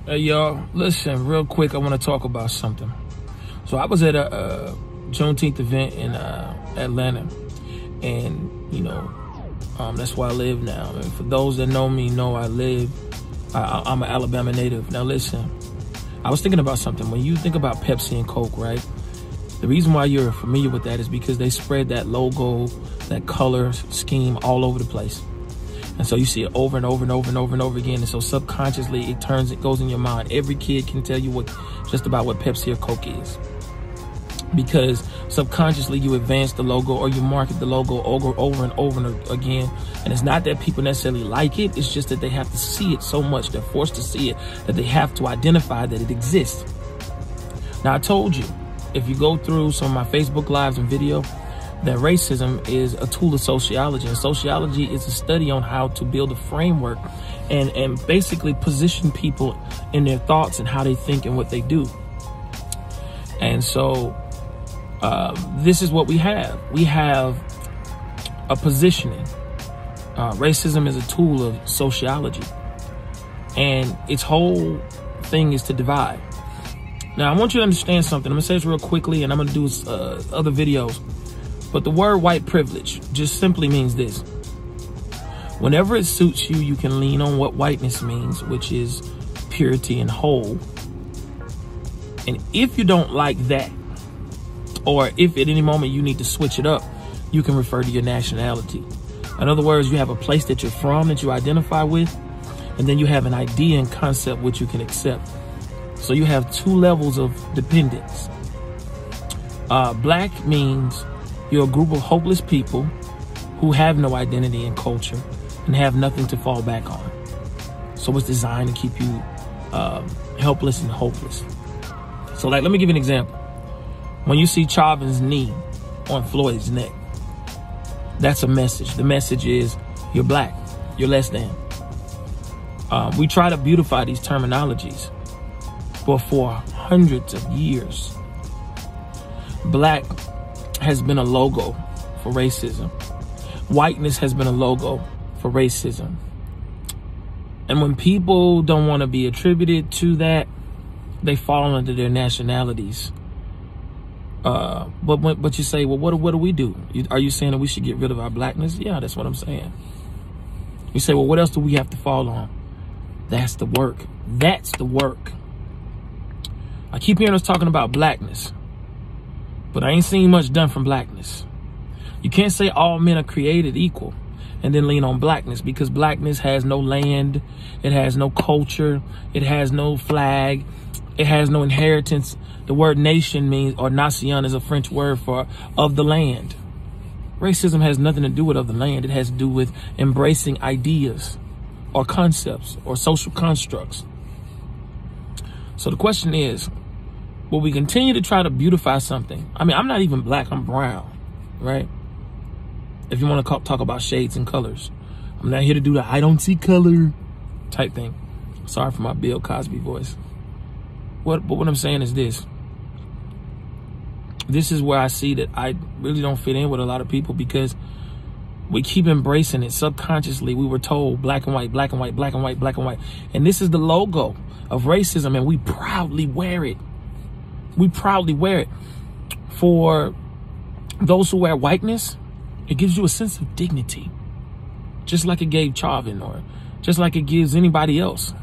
Hey y'all, listen real quick. I want to talk about something. So I was at a Juneteenth event in Atlanta, and that's where I live now. And for those that know me, know I'm an Alabama native. Now listen, I was thinking about something. When you think about Pepsi and Coke, right? The reason why you're familiar with that is because they spread that logo, that color scheme all over the place. And so you see it over and over and over and over and over again. And so subconsciously it goes in your mind. Every kid can tell you just about what Pepsi or Coke is. Because subconsciously you advance the logo or you market the logo over and over again. And it's not that people necessarily like it. It's just that they have to see it so much. They're forced to see it that they have to identify that it exists. Now I told you, if you go through some of my Facebook lives and video, that racism is a tool of sociology, and sociology is a study on how to build a framework and basically position people in their thoughts and how they think and what they do. And so this is what we have. We have a positioning. Racism is a tool of sociology, and its whole thing is to divide. Now, I want you to understand something. I'm going to say this real quickly, and I'm going to do other videos. But the word white privilege just simply means this. Whenever it suits you, you can lean on what whiteness means, which is purity and whole. And if you don't like that, or if at any moment you need to switch it up, you can refer to your nationality. In other words, you have a place that you're from that you identify with, and then you have an idea and concept which you can accept. So you have two levels of dependence. Black means you're a group of hopeless people who have no identity and culture and have nothing to fall back on. So it's designed to keep you helpless and hopeless. So let me give you an example. When you see Chauvin's knee on Floyd's neck, that's a message. The message is you're black, you're less than. We try to beautify these terminologies, but for hundreds of years, black has been a logo for racism. Whiteness has been a logo for racism. And when people don't want to be attributed to that, they fall under their nationalities. But you say, well, what do we do? Are you saying that we should get rid of our blackness? Yeah, that's what I'm saying. You say, well, what else do we have to fall on? That's the work. That's the work. I keep hearing us talking about blackness, but I ain't seen much done from blackness. You can't say all men are created equal and then lean on blackness, because blackness has no land, it has no culture, it has no flag, it has no inheritance. The word nation means, or nation is a French word for of the land. Racism has nothing to do with of the land. It has to do with embracing ideas or concepts or social constructs. So the question is, will we continue to try to beautify something? I mean, I'm not even black, I'm brown, right? If you want to talk about shades and colors. I'm not here to do the I don't see color type thing. Sorry for my Bill Cosby voice. But what I'm saying is this. This is where I see that I really don't fit in with a lot of people, because we keep embracing it. Subconsciously, we were told black and white, black and white, black and white, black and white. And this is the logo of racism, and we proudly wear it. We proudly wear it. For those who wear whiteness, it gives you a sense of dignity, just like it gave Chauvin, or just like it gives anybody else.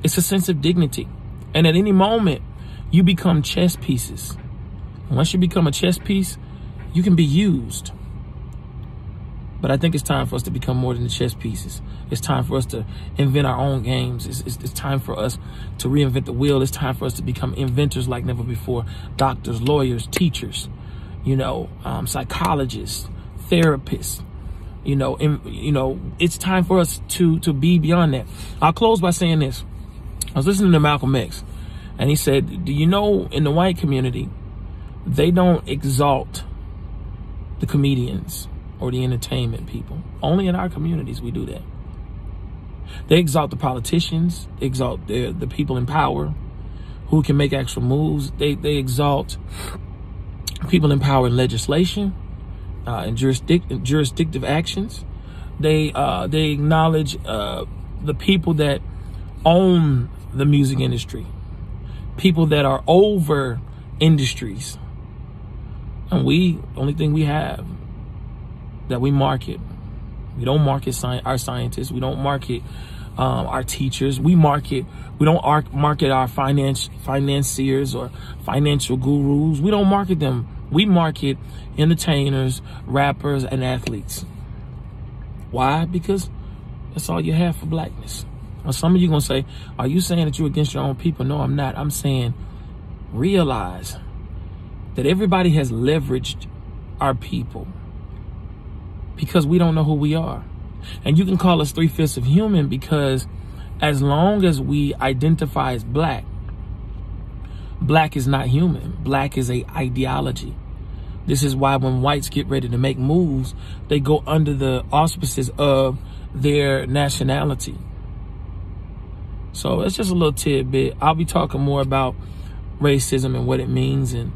It's a sense of dignity. And at any moment, you become chess pieces. Once you become a chess piece, you can be used. But I think it's time for us to become more than the chess pieces. It's time for us to invent our own games. It's time for us to reinvent the wheel. It's time for us to become inventors like never before. Doctors, lawyers, teachers, psychologists, therapists. It's time for us to be beyond that. I'll close by saying this. I was listening to Malcolm X, and he said, do you know, in the white community, they don't exalt the comedians or the entertainment people. Only in our communities we do that. They exalt the politicians, they exalt the people in power who can make actual moves. They exalt people in power in legislation and jurisdictive actions. They acknowledge the people that own the music industry, people that are over industries. And only thing we have that we market, we don't market our scientists, we don't market our teachers, we don't market our financiers or financial gurus. We don't market them. We market entertainers, rappers, and athletes. Why? Because that's all you have for blackness. Now, some of you gonna say, are you saying that you're against your own people? No, I'm not. I'm saying realize that everybody has leveraged our people because we don't know who we are. And you can call us 3/5 of human, because as long as we identify as black, black is not human. Black is a ideology. This is why when whites get ready to make moves, they go under the auspices of their nationality. So it's just a little tidbit. I'll be talking more about racism and what it means and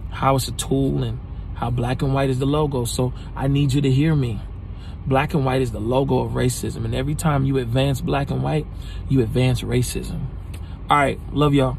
how it's a tool and how black and white is the logo. So I need you to hear me. Black and white is the logo of racism. And every time you advance black and white, you advance racism. All right. Love y'all.